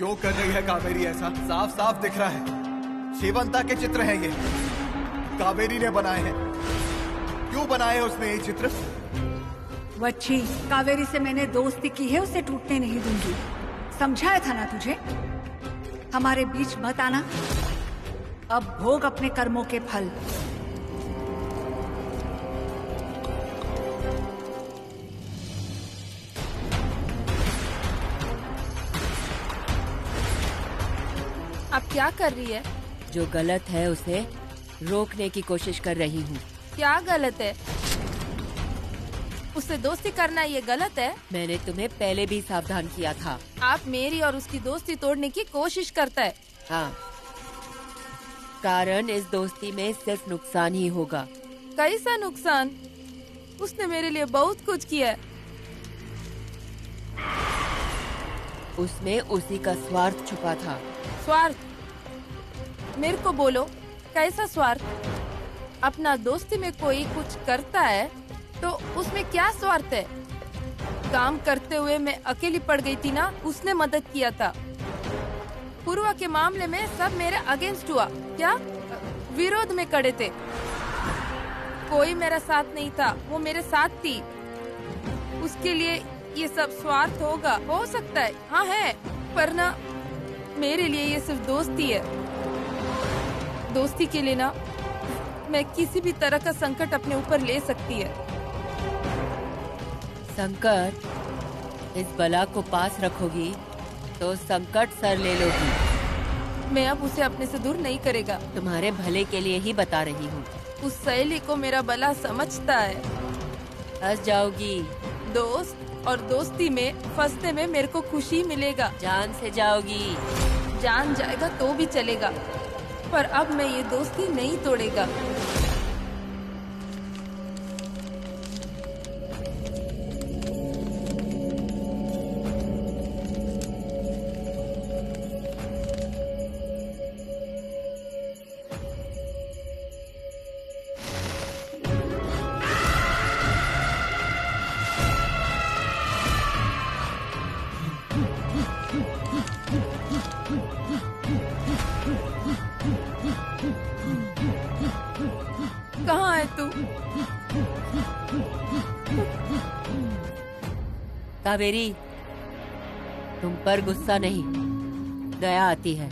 क्यों कर रही है कावेरी ऐसा? साफ साफ दिख रहा है शिवंता के चित्र हैं ये, कावेरी ने बनाए हैं। क्यों बनाए उसने ये चित्र? वच्छी, कावेरी से मैंने दोस्ती की है, उसे टूटने नहीं दूंगी। समझाया था ना तुझे? हमारे बीच मत आना। अब भोग अपने कर्मों के फल। आप क्या कर रही है? जो गलत है उसे रोकने की कोशिश कर रही हूँ। क्या गलत है? उससे दोस्ती करना ये गलत है? मैंने तुम्हें पहले भी सावधान किया था। आप मेरी और उसकी दोस्ती तोड़ने की कोशिश करता है। हाँ, कारण इस दोस्ती में सिर्फ नुकसान ही होगा। कैसा नुकसान? उसने मेरे लिए बहुत कुछ किया है। उसमें उसी का स्वार्थ छुपा था। स्वार्थ? मेरे को बोलो, कैसा स्वार्थ? अपना दोस्ती में कोई कुछ करता है तो उसमें क्या स्वार्थ है? काम करते हुए मैं अकेली पड़ गई थी ना, उसने मदद किया था। पूर्वा के मामले में सब मेरे अगेंस्ट हुआ, क्या विरोध में खड़े थे। कोई मेरा साथ नहीं था, वो मेरे साथ थी। उसके लिए ये सब स्वार्थ होगा? हो सकता है, हाँ है, पर ना मेरे लिए ये सिर्फ दोस्ती है। दोस्ती के लिए ना मैं किसी भी तरह का संकट अपने ऊपर ले सकती है। संकट? इस बला को पास रखोगी तो संकट सर ले लोगी। मैं अब उसे अपने से दूर नहीं करेगा। तुम्हारे भले के लिए ही बता रही हूँ। उस सहेली को मेरा भला समझता है। फंस जाओगी। दोस्त और दोस्ती में फंसने में मेरे को खुशी मिलेगा। जान से जाओगी। जान जाएगा तो भी चलेगा, पर अब मैं ये दोस्ती नहीं तोड़ेगा। कहाँ है तू? कावेरी, तुम पर गुस्सा नहीं, दया आती है।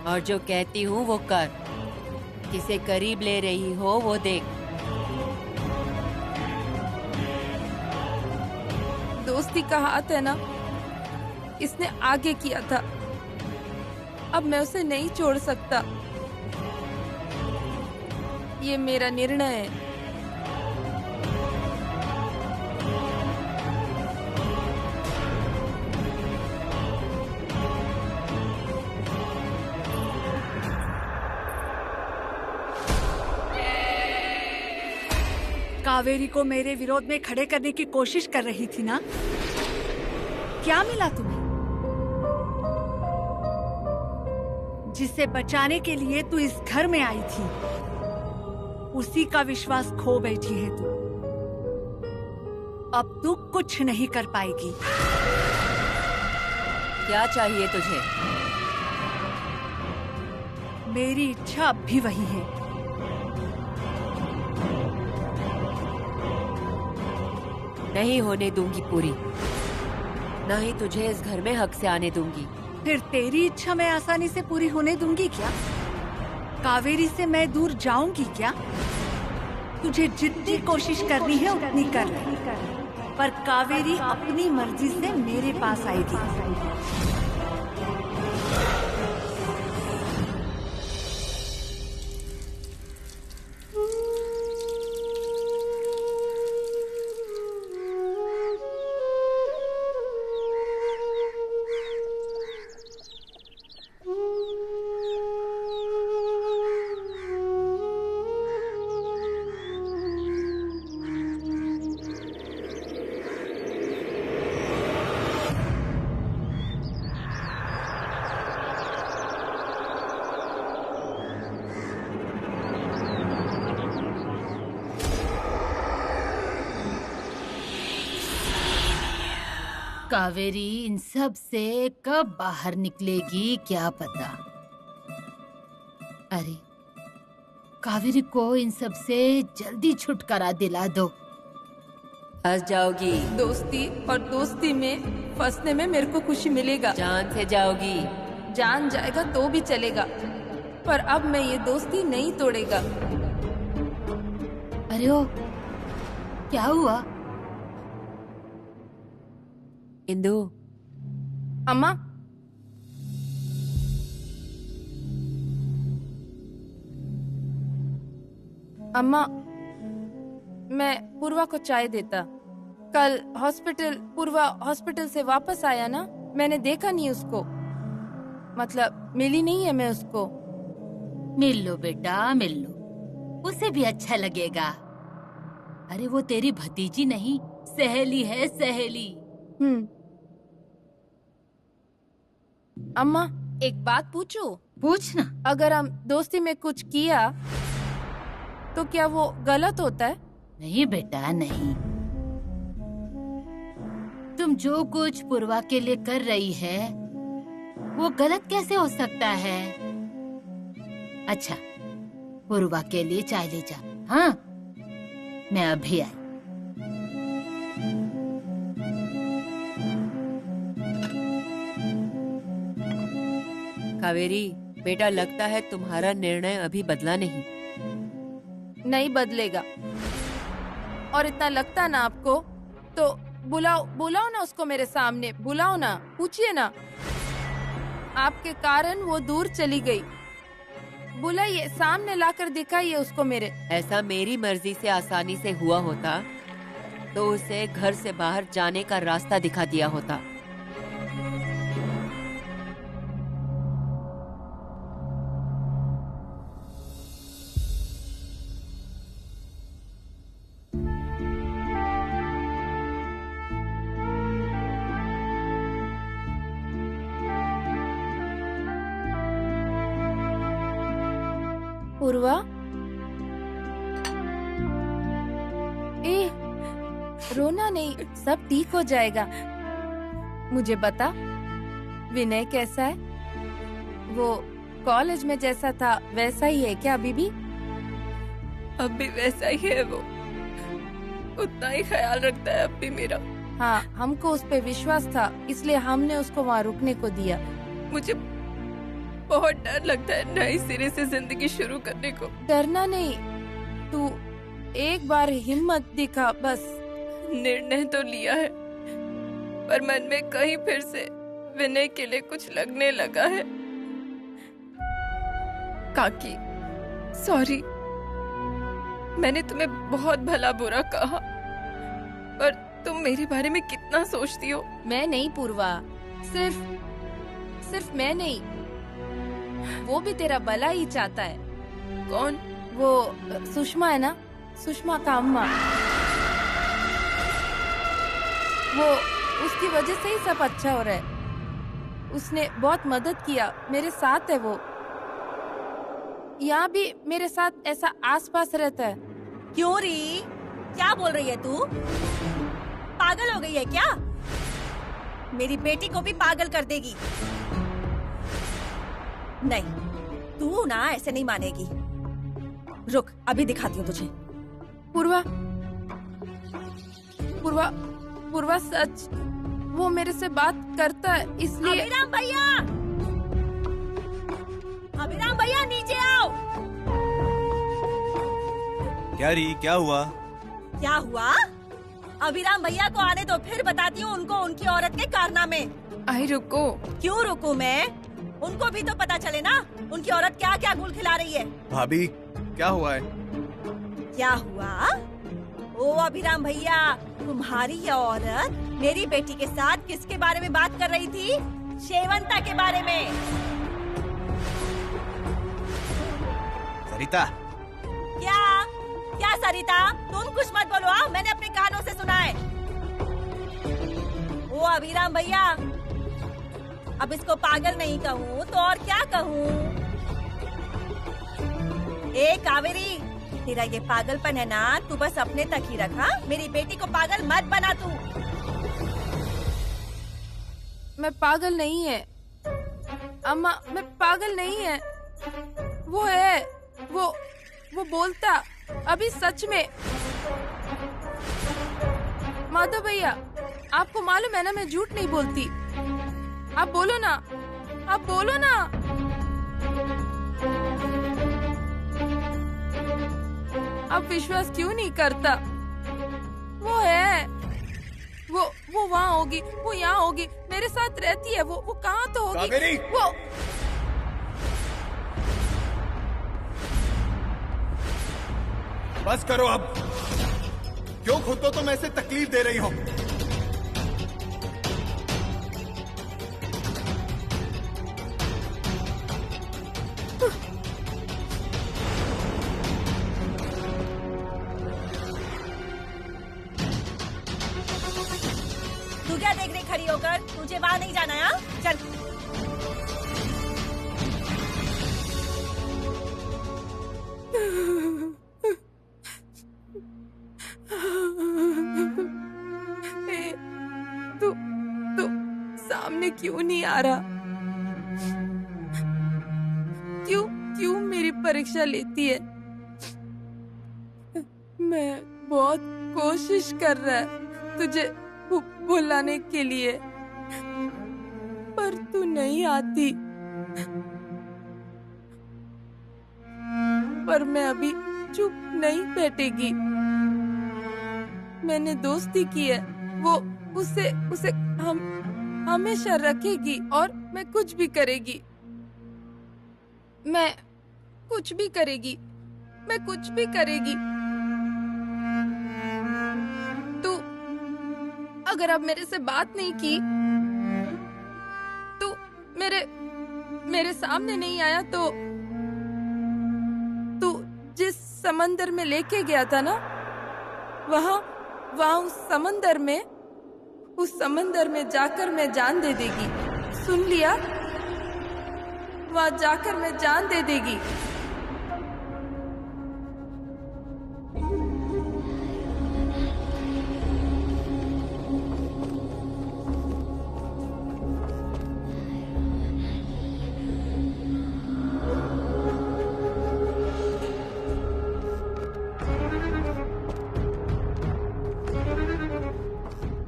और जो कहती हूँ वो कर। किसे करीब ले रही हो वो देख। दोस्ती का हाथ है ना, इसने आगे किया था। अब मैं उसे नहीं छोड़ सकता। ये मेरा निर्णय है। कावेरी को मेरे विरोध में खड़े करने की कोशिश कर रही थी ना? क्या मिला तुम्हें? जिसे बचाने के लिए तू इस घर में आई थी, उसी का विश्वास खो बैठी है तू। अब तू कुछ नहीं कर पाएगी। क्या चाहिए तुझे? मेरी इच्छा अब भी वही है। नहीं होने दूंगी पूरी। न ही तुझे इस घर में हक से आने दूंगी। फिर तेरी इच्छा मैं आसानी से पूरी होने दूंगी क्या? कावेरी से मैं दूर जाऊंगी क्या? तुझे जितनी कोशिश करनी है उतनी कर ले, पर कावेरी अपनी मर्जी से मेरे पास आएगी। कावेरी इन सब से कब बाहर निकलेगी क्या पता। अरे कावेरी को इन सब से जल्दी छुटकारा दिला दो। फंस जाओगी, दोस्ती और दोस्ती में फंसने में मेरे को खुशी मिलेगा। जान से जाओगी। जान जाएगा तो भी चलेगा, पर अब मैं ये दोस्ती नहीं तोड़ेगा। अरे ओ क्या हुआ? इंदु, अम्मा, अम्मा, मैं पूर्वा को चाय देता। कल पूर्वा हॉस्पिटल से वापस आया ना, मैंने देखा नहीं उसको, मतलब मिली नहीं है मैं उसको। मिल लो बेटा, मिल लो, उसे भी अच्छा लगेगा। अरे वो तेरी भतीजी नहीं, सहेली है, सहेली। अम्मा, एक बात पूछूं? पूछना। अगर हम दोस्ती में कुछ किया तो क्या वो गलत होता है? नहीं बेटा, नहीं। तुम जो कुछ पूर्वा के लिए कर रही है वो गलत कैसे हो सकता है? अच्छा, पूर्वा के लिए चाय ले जा। हाँ, मैं अभी आई। कावेरी बेटा, लगता है तुम्हारा निर्णय अभी बदला नहीं बदलेगा। और इतना लगता ना आपको तो बुलाओ ना उसको मेरे सामने, बुलाओ ना, पूछिए ना। आपके कारण वो दूर चली गई, बुलाइए, सामने लाकर दिखाइए उसको मेरे। ऐसा मेरी मर्जी से आसानी से हुआ होता तो उसे घर से बाहर जाने का रास्ता दिखा दिया होता। पूर्वा, रोना नहीं, सब ठीक हो जाएगा। मुझे बता, विनय कैसा है? वो कॉलेज में जैसा था वैसा ही है क्या अभी भी? अब भी वैसा ही है, वो उतना ही ख्याल रखता है अब भी मेरा। हाँ, हमको उस पे विश्वास था, इसलिए हमने उसको वहाँ रुकने को दिया। मुझे बहुत डर लगता है नए सिरे से जिंदगी शुरू करने को। डरना नहीं, तू एक बार हिम्मत दिखा बस। निर्णय तो लिया है, पर मन में कहीं फिर से विनय के लिए कुछ लगने लगा है। काकी, सॉरी, मैंने तुम्हें बहुत भला बुरा कहा, पर तुम मेरे बारे में कितना सोचती हो। मैं नहीं पूर्वा, सिर्फ मैं नहीं, वो भी तेरा भला ही चाहता है। कौन? वो सुषमा है ना, सुषमा का अम्मा। वो उसकी वजह से ही सब अच्छा हो रहा है। उसने बहुत मदद किया, मेरे साथ है वो। यहाँ भी मेरे साथ ऐसा आसपास रहता है। क्यों री, क्या बोल रही है तू? पागल हो गई है क्या? मेरी बेटी को भी पागल कर देगी। नहीं, तू ना ऐसे नहीं मानेगी। रुक, अभी दिखाती हूँ तुझे। पूर्वा, पूर्वा, पूर्वा सच, वो मेरे से बात करता है, इसलिए। अभिराम भैया, अभिराम भैया नीचे आओ। क्या री, क्या हुआ? क्या हुआ? अभिराम भैया को आने दो, फिर बताती हूँ उनको उनकी औरत के कारनामे। आई रुको। क्यों रुकूं मैं? उनको भी तो पता चले ना उनकी औरत क्या क्या गुल खिला रही है। भाभी, क्या हुआ है? क्या हुआ? ओ अभिराम भैया, तुम्हारी ये औरत मेरी बेटी के साथ किसके बारे में बात कर रही थी? शेवंता के बारे में। सरिता। क्या क्या सरिता? तुम कुछ मत बोलो, हाँ? मैंने अपने कानों से सुना है। ओ अभिराम भैया, अब इसको पागल नहीं कहूँ तो और क्या कहूँ? ए कावेरी, तेरा ये पागलपन है ना, तू बस अपने तक ही रखा। मेरी बेटी को पागल मत बना तू। मैं पागल नहीं है अम्मा, मैं पागल नहीं है। वो है, वो बोलता अभी सच में। माधव भैया, आपको मालूम है ना मैं झूठ नहीं बोलती। आप बोलो ना, आप बोलो ना। आप विश्वास क्यों नहीं करता? वो है, वो वहाँ होगी, वो यहाँ होगी, मेरे साथ रहती है। वो कहाँ तो होगी। कावेरी! वो बस करो अब। क्यों खुद को तुम ऐसे तकलीफ दे रही हो? तू क्या देख रही खड़ी होकर? तुझे वहाँ नहीं जाना है? चल। तू सामने क्यों नहीं आ रहा? क्यों मेरी परीक्षा लेती है? मैं बहुत कोशिश कर रहा है तुझे बुलाने के लिए, पर तू नहीं आती। पर मैं अभी चुप नहीं बैठेगी। मैंने दोस्ती की है, वो उसे हम हमेशा रखेगी और मैं कुछ भी करेगी। मैं कुछ भी करेगी। तू अगर अब मेरे से बात नहीं की, तू मेरे सामने नहीं आया, तो तू जिस समंदर में लेके गया था ना, वहाँ उस समंदर में जाकर मैं जान दे देगी। सुन लिया? वहाँ जाकर मैं जान दे देगी।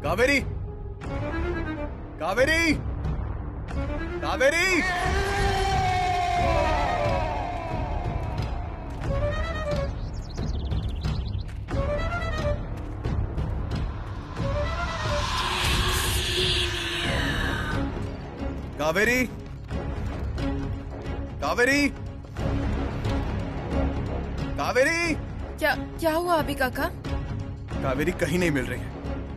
कावेरी! कावेरी! कावेरी! कावेरी! कावेरी! कावेरी! क्या हुआ अभी काका? कावेरी कहीं नहीं मिल रही है।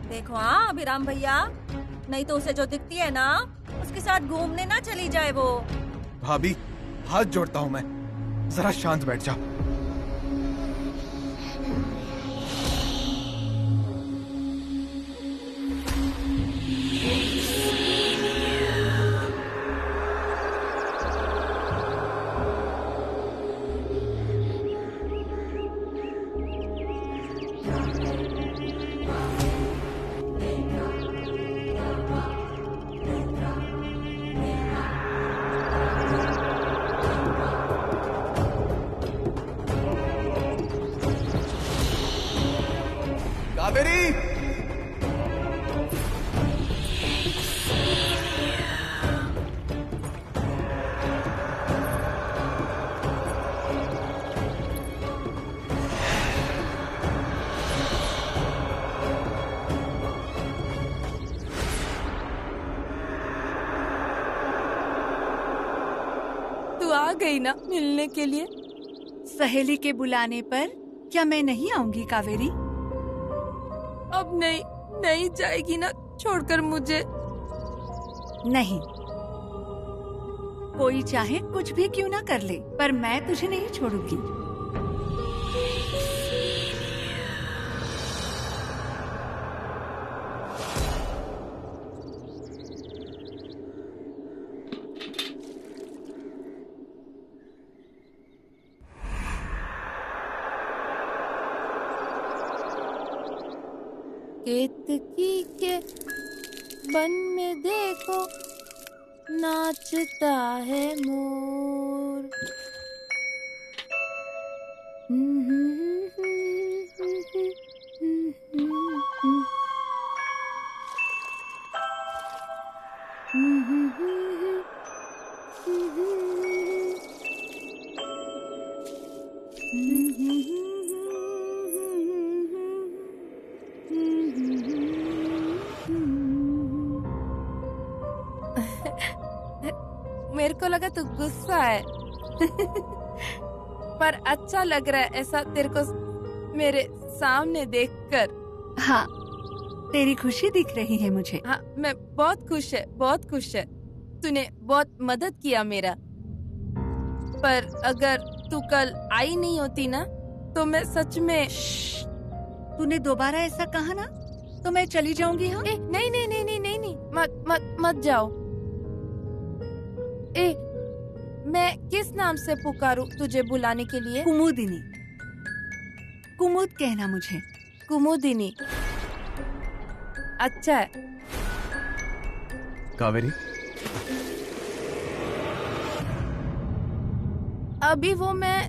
देखो हाँ अभिराम भैया, नहीं तो उसे जो दिखती है ना, उसके साथ घूमने ना चली जाए वो। भाभी, हाथ जोड़ता हूँ मैं, जरा शांत बैठ जाओ। कावेरी! तू आ गई ना मिलने के लिए? सहेली के बुलाने पर क्या मैं नहीं आऊंगी कावेरी? अब नहीं जाएगी ना छोड़कर मुझे? नहीं, कोई चाहे कुछ भी क्यों ना कर ले, पर मैं तुझे नहीं छोड़ूंगी। केतकी के बन में देखो नाचता है मोर। मेरे को लगा तू गुस्सा है पर अच्छा लग रहा है ऐसा तेरे को मेरे सामने देखकर। हाँ, तेरी खुशी दिख रही है मुझे। हाँ, मैं बहुत खुश है, बहुत खुश है। तूने बहुत मदद किया मेरा। पर अगर तू कल आई नहीं होती ना तो मैं सच में। तूने दोबारा ऐसा कहा ना तो मैं चली जाऊंगी। हाँ, नहीं नहीं नहीं नहीं नहीं नहीं, मत मत मत जाओ। मैं किस नाम से पुकारूं तुझे बुलाने के लिए? कुमुदिनी। कुमुद कहना मुझे। कुमुदिनी, अच्छा है। कावेरी, अभी वो मैं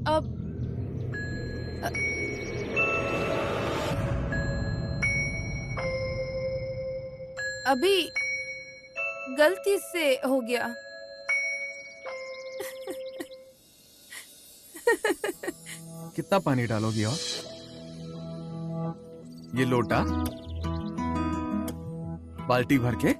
अब अभी गलती से हो गया। कितना पानी डालोगी? और ये लोटा बाल्टी भर के?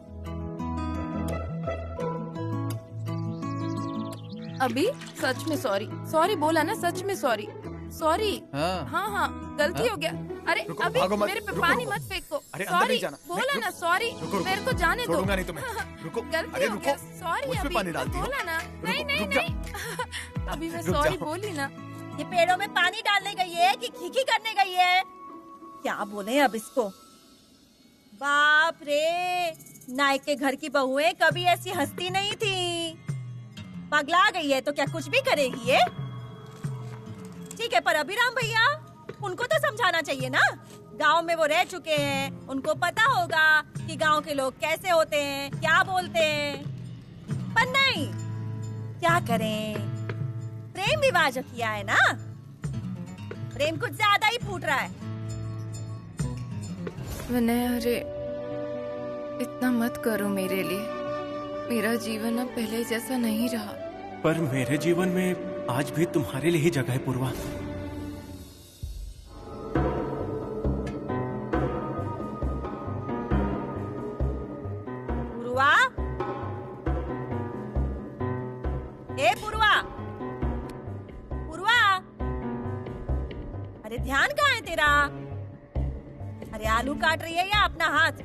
अभी सच में सॉरी। सॉरी बोला ना, सच में सॉरी। सॉरी। हाँ हाँ हाँ, गलती हाँ? हो गया। अरे रुको, अभी भागो मत, मेरे पे रुको, पानी रुको। मत फेंको। अरे अंदर सॉरी नहीं जाना। बोला नहीं, ना, सॉरी। रुको, रुको। मेरे को जाने दो। छोड़ूंगा नहीं तुम्हें। रुको। गलती अरे हो रुको। गया। सॉरी मुझ पे अभी पानी डालती हो? बोला ना। नहीं नहीं रुक जा। नहीं अभी मैं रुक सॉरी जाओ। बोली ना। ये पेड़ों में पानी डालने गई है कि खीखी करने गई है? क्या बोले अब इसको? बाप रे, नायक के घर की बहुएं कभी ऐसी हंसती नहीं थी। पगला गई है तो क्या कुछ भी करेगी ये? ठीक है, पर अभिराम भैया, उनको तो समझाना चाहिए ना। गांव में वो रह चुके हैं, उनको पता होगा कि गांव के लोग कैसे होते हैं, क्या बोलते हैं। पर नहीं, क्या करें, प्रेम विवाह जो किया है ना, प्रेम कुछ ज्यादा ही फूट रहा है। विनय, अरे इतना मत करो मेरे लिए। मेरा जीवन अब पहले जैसा नहीं रहा। पर मेरे जीवन में आज भी तुम्हारे लिए ही जगह है पूर्वा। पुरवा, ए पुरवा, पुरवा, अरे ध्यान कहाँ है तेरा? अरे आलू काट रही है या अपना हाथ?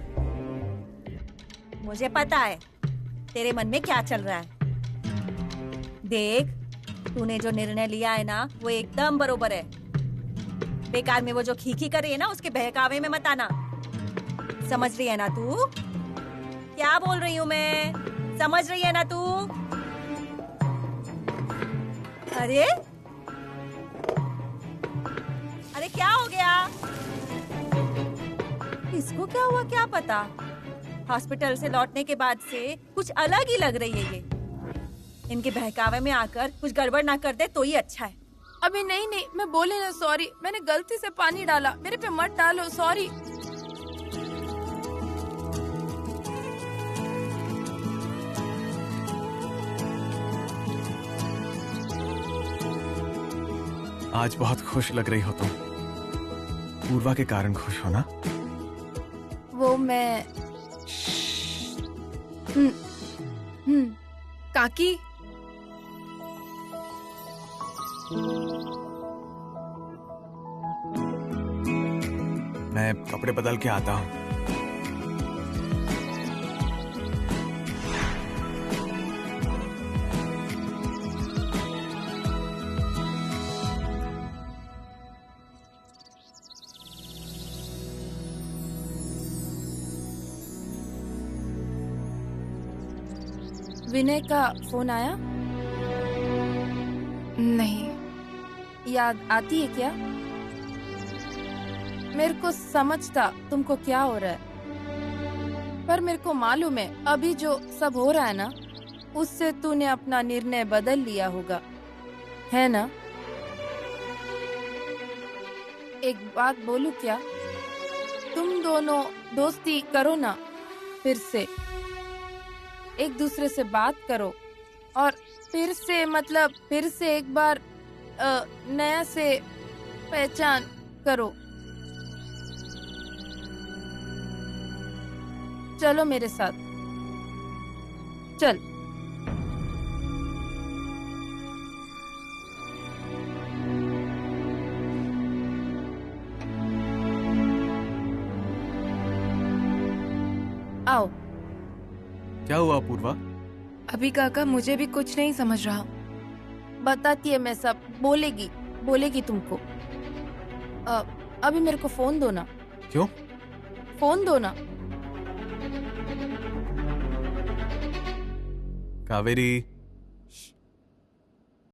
मुझे पता है तेरे मन में क्या चल रहा है। देख, तूने जो निर्णय लिया है ना, वो एकदम बरोबर है। बेकार में वो जो खीखी कर रही है ना, उसके बहकावे में मत आना। समझ रही है ना तू क्या बोल रही हूँ मैं? समझ रही है ना तू? अरे अरे क्या हो गया इसको? क्या हुआ क्या पता? हॉस्पिटल से लौटने के बाद से कुछ अलग ही लग रही है ये। इनके बहकावे में आकर कुछ गड़बड़ ना कर दे तो ही अच्छा है। अभी नहीं नहीं, मैं बोले ना सॉरी। मैंने गलती से पानी डाला, मेरे पे मत डालो। सॉरी। आज बहुत खुश लग रही हो तुम। पूर्वा के कारण खुश हो ना? वो मैं काकी, मैं कपड़े बदल के आता हूँ। विनय का फोन आया? नहीं। याद आती है क्या? मेरे को समझता तुमको क्या हो रहा है, पर मेरे को मालूम है अभी जो सब हो रहा है ना, उससे तूने अपना निर्णय बदल लिया होगा, है ना? एक बात बोलूं क्या? तुम दोनों दोस्ती करो ना, फिर से एक दूसरे से बात करो और फिर से एक बार नया से पहचान करो। चलो मेरे साथ, चल। आओ। क्या हुआ पूर्वा? अभी काका मुझे भी कुछ नहीं समझ रहा। बताती है मैं सब, बोलेगी तुमको। अभी मेरे को फोन दो ना। क्यों? फोन दो ना। कावेरी,